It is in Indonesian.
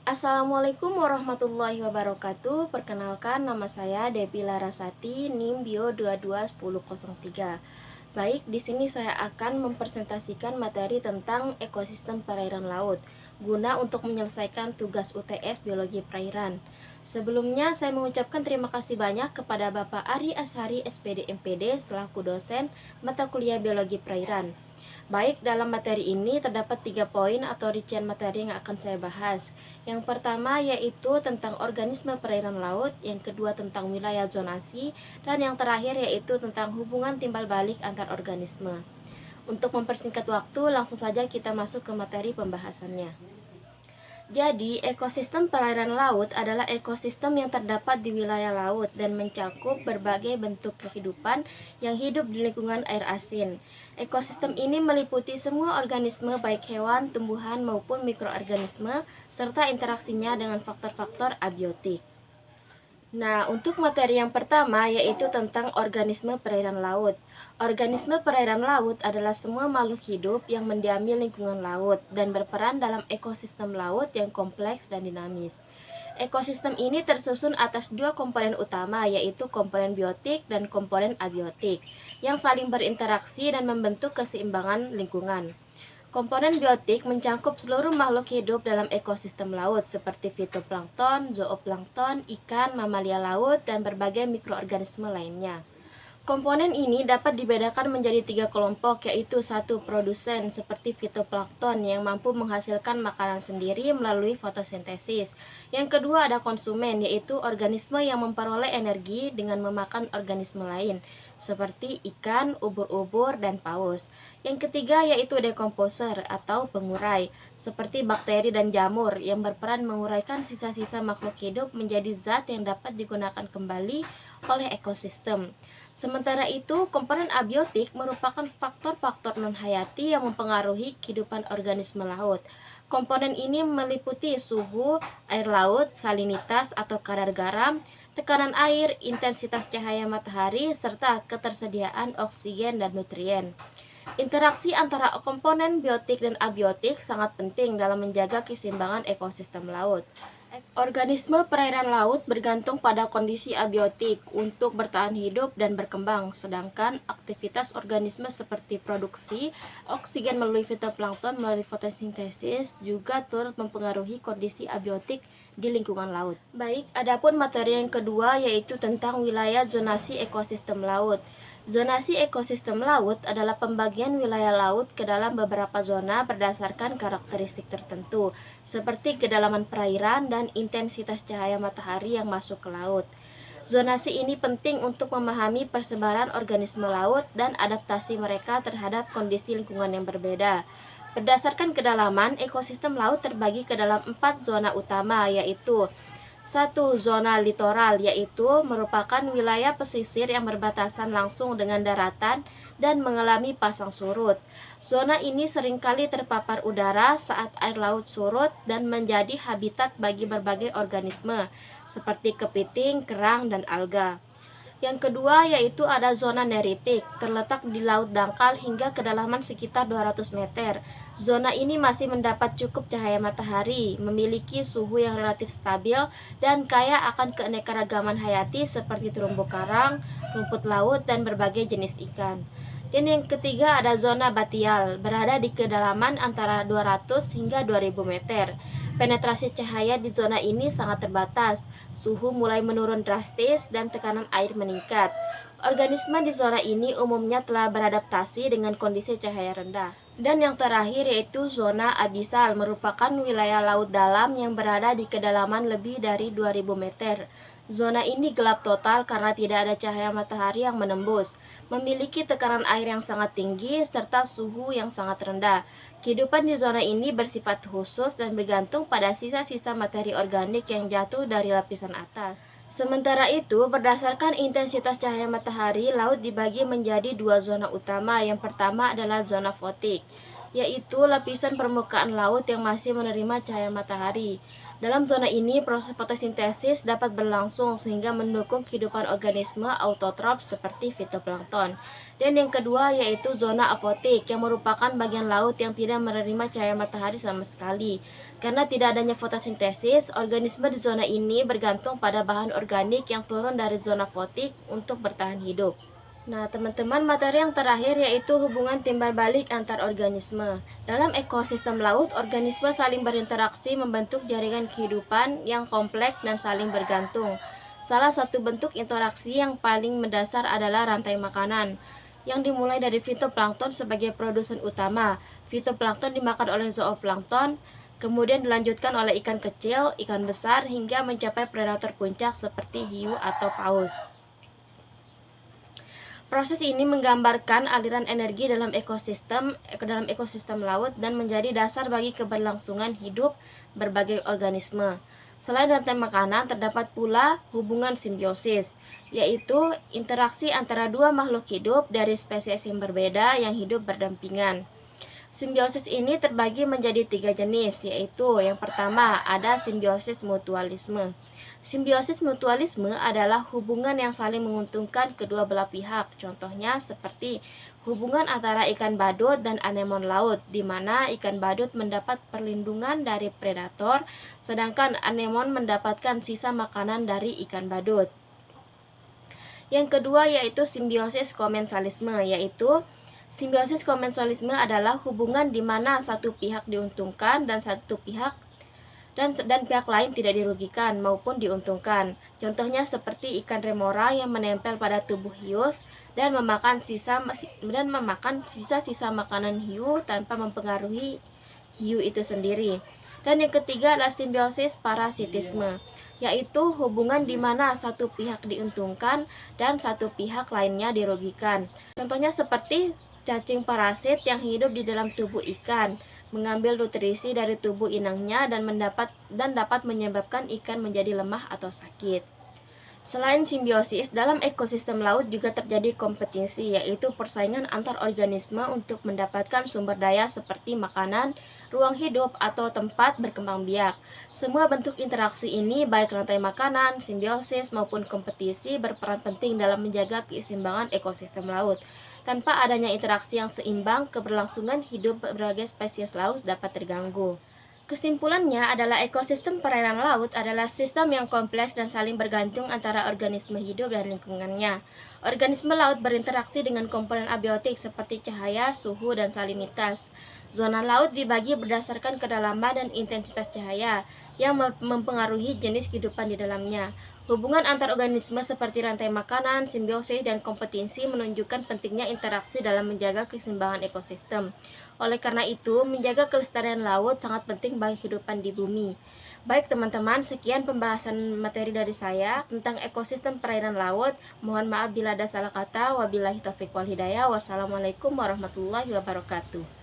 Assalamualaikum warahmatullahi wabarakatuh. Perkenalkan, nama saya Devi Larasati, NIM Bio 221003. Baik, di sini saya akan mempresentasikan materi tentang ekosistem perairan laut guna untuk menyelesaikan tugas UTS Biologi Perairan. Sebelumnya, saya mengucapkan terima kasih banyak kepada Bapak Ari Ashari SPD MPD selaku dosen mata kuliah Biologi Perairan. Baik, dalam materi ini terdapat 3 poin atau rincian materi yang akan saya bahas. Yang pertama yaitu tentang organisme perairan laut, yang kedua tentang wilayah zonasi, dan yang terakhir yaitu tentang hubungan timbal balik antar organisme. Untuk mempersingkat waktu, langsung saja kita masuk ke materi pembahasannya. Jadi, ekosistem perairan laut adalah ekosistem yang terdapat di wilayah laut dan mencakup berbagai bentuk kehidupan yang hidup di lingkungan air asin. Ekosistem ini meliputi semua organisme baik hewan, tumbuhan maupun mikroorganisme serta interaksinya dengan faktor-faktor abiotik. Nah, untuk materi yang pertama yaitu tentang organisme perairan laut. Organisme perairan laut adalah semua makhluk hidup yang mendiami lingkungan laut dan berperan dalam ekosistem laut yang kompleks dan dinamis. Ekosistem ini tersusun atas dua komponen utama yaitu komponen biotik dan komponen abiotik yang saling berinteraksi dan membentuk keseimbangan lingkungan. Komponen biotik mencakup seluruh makhluk hidup dalam ekosistem laut seperti fitoplankton, zooplankton, ikan, mamalia laut, dan berbagai mikroorganisme lainnya. Komponen ini dapat dibedakan menjadi 3 kelompok, yaitu satu produsen seperti fitoplankton yang mampu menghasilkan makanan sendiri melalui fotosintesis. Yang kedua ada konsumen, yaitu organisme yang memperoleh energi dengan memakan organisme lain, seperti ikan, ubur-ubur, dan paus. Yang ketiga yaitu dekomposer atau pengurai, seperti bakteri dan jamur yang berperan menguraikan sisa-sisa makhluk hidup menjadi zat yang dapat digunakan kembali oleh ekosistem. Sementara itu, komponen abiotik merupakan faktor-faktor non-hayati yang mempengaruhi kehidupan organisme laut. Komponen ini meliputi suhu air laut, salinitas atau kadar garam, tekanan air, intensitas cahaya matahari, serta ketersediaan oksigen dan nutrien. Interaksi antara komponen biotik dan abiotik sangat penting dalam menjaga keseimbangan ekosistem laut. Organisme perairan laut bergantung pada kondisi abiotik untuk bertahan hidup dan berkembang, sedangkan aktivitas organisme seperti produksi oksigen melalui fitoplankton melalui fotosintesis juga turut mempengaruhi kondisi abiotik di lingkungan laut. Baik, adapun materi yang kedua yaitu tentang wilayah zonasi ekosistem laut. Zonasi ekosistem laut adalah pembagian wilayah laut ke dalam beberapa zona berdasarkan karakteristik tertentu, seperti kedalaman perairan dan intensitas cahaya matahari yang masuk ke laut. Zonasi ini penting untuk memahami persebaran organisme laut dan adaptasi mereka terhadap kondisi lingkungan yang berbeda. Berdasarkan kedalaman, ekosistem laut terbagi ke dalam 4 zona utama, yaitu satu, zona litoral, yaitu merupakan wilayah pesisir yang berbatasan langsung dengan daratan dan mengalami pasang surut. Zona ini seringkali terpapar udara saat air laut surut dan menjadi habitat bagi berbagai organisme seperti kepiting, kerang, dan alga. Yang kedua yaitu ada zona neritik, terletak di laut dangkal hingga kedalaman sekitar 200 meter. Zona ini masih mendapat cukup cahaya matahari, memiliki suhu yang relatif stabil, dan kaya akan keanekaragaman hayati seperti terumbu karang, rumput laut, dan berbagai jenis ikan. Dan yang ketiga ada zona batial, berada di kedalaman antara 200 hingga 2000 meter. Penetrasi cahaya di zona ini sangat terbatas, suhu mulai menurun drastis, dan tekanan air meningkat. Organisme di zona ini umumnya telah beradaptasi dengan kondisi cahaya rendah. Dan yang terakhir yaitu zona abisal, merupakan wilayah laut dalam yang berada di kedalaman lebih dari 2000 meter. Zona ini gelap total karena tidak ada cahaya matahari yang menembus, memiliki tekanan air yang sangat tinggi, serta suhu yang sangat rendah. Kehidupan di zona ini bersifat khusus dan bergantung pada sisa-sisa materi organik yang jatuh dari lapisan atas. Sementara itu, berdasarkan intensitas cahaya matahari, laut dibagi menjadi 2 zona utama. Yang pertama adalah zona fotik, yaitu lapisan permukaan laut yang masih menerima cahaya matahari. Dalam zona ini, proses fotosintesis dapat berlangsung sehingga mendukung kehidupan organisme autotrof seperti fitoplankton. Dan yang kedua yaitu zona afotik, yang merupakan bagian laut yang tidak menerima cahaya matahari sama sekali. Karena tidak adanya fotosintesis, organisme di zona ini bergantung pada bahan organik yang turun dari zona footik untuk bertahan hidup. Nah, teman-teman, materi yang terakhir yaitu hubungan timbal balik antar organisme. Dalam ekosistem laut, organisme saling berinteraksi membentuk jaringan kehidupan yang kompleks dan saling bergantung. Salah satu bentuk interaksi yang paling mendasar adalah rantai makanan, yang dimulai dari fitoplankton sebagai produsen utama. Fitoplankton dimakan oleh zooplankton, kemudian dilanjutkan oleh ikan kecil, ikan besar, hingga mencapai predator puncak seperti hiu atau paus. Proses ini menggambarkan aliran energi dalam ekosistem laut dan menjadi dasar bagi keberlangsungan hidup berbagai organisme. Selain rantai makanan, terdapat pula hubungan simbiosis, yaitu interaksi antara dua makhluk hidup dari spesies yang berbeda yang hidup berdampingan. Simbiosis ini terbagi menjadi 3 jenis, yaitu yang pertama ada simbiosis mutualisme. Simbiosis mutualisme adalah hubungan yang saling menguntungkan kedua belah pihak. Contohnya seperti hubungan antara ikan badut dan anemon laut, di mana ikan badut mendapat perlindungan dari predator, sedangkan anemon mendapatkan sisa makanan dari ikan badut. Yang kedua yaitu simbiosis komensalisme, yaitu simbiosis komensalisme adalah hubungan di mana satu pihak diuntungkan dan pihak lain tidak dirugikan maupun diuntungkan. Contohnya seperti ikan remora yang menempel pada tubuh hius dan memakan sisa-sisa makanan hiu tanpa mempengaruhi hiu itu sendiri. Dan yang ketiga adalah simbiosis parasitisme, yaitu hubungan di mana satu pihak diuntungkan dan satu pihak lainnya dirugikan. Contohnya seperti cacing parasit yang hidup di dalam tubuh ikan, mengambil nutrisi dari tubuh inangnya dan dapat menyebabkan ikan menjadi lemah atau sakit. Selain simbiosis, dalam ekosistem laut juga terjadi kompetisi, yaitu persaingan antar organisme untuk mendapatkan sumber daya seperti makanan, ruang hidup, atau tempat berkembang biak. Semua bentuk interaksi ini, baik rantai makanan, simbiosis, maupun kompetisi, berperan penting dalam menjaga keseimbangan ekosistem laut. Tanpa adanya interaksi yang seimbang, keberlangsungan hidup berbagai spesies laut dapat terganggu. Kesimpulannya adalah ekosistem perairan laut adalah sistem yang kompleks dan saling bergantung antara organisme hidup dan lingkungannya. Organisme laut berinteraksi dengan komponen abiotik seperti cahaya, suhu, dan salinitas. Zona laut dibagi berdasarkan kedalaman dan intensitas cahaya yang mempengaruhi jenis kehidupan di dalamnya. Hubungan antar organisme seperti rantai makanan, simbiosis, dan kompetisi menunjukkan pentingnya interaksi dalam menjaga keseimbangan ekosistem. Oleh karena itu, menjaga kelestarian laut sangat penting bagi kehidupan di bumi. Baik teman-teman, sekian pembahasan materi dari saya tentang ekosistem perairan laut. Mohon maaf bila ada salah kata. Wabillahi taufiq wal hidayah. Wassalamualaikum warahmatullahi wabarakatuh.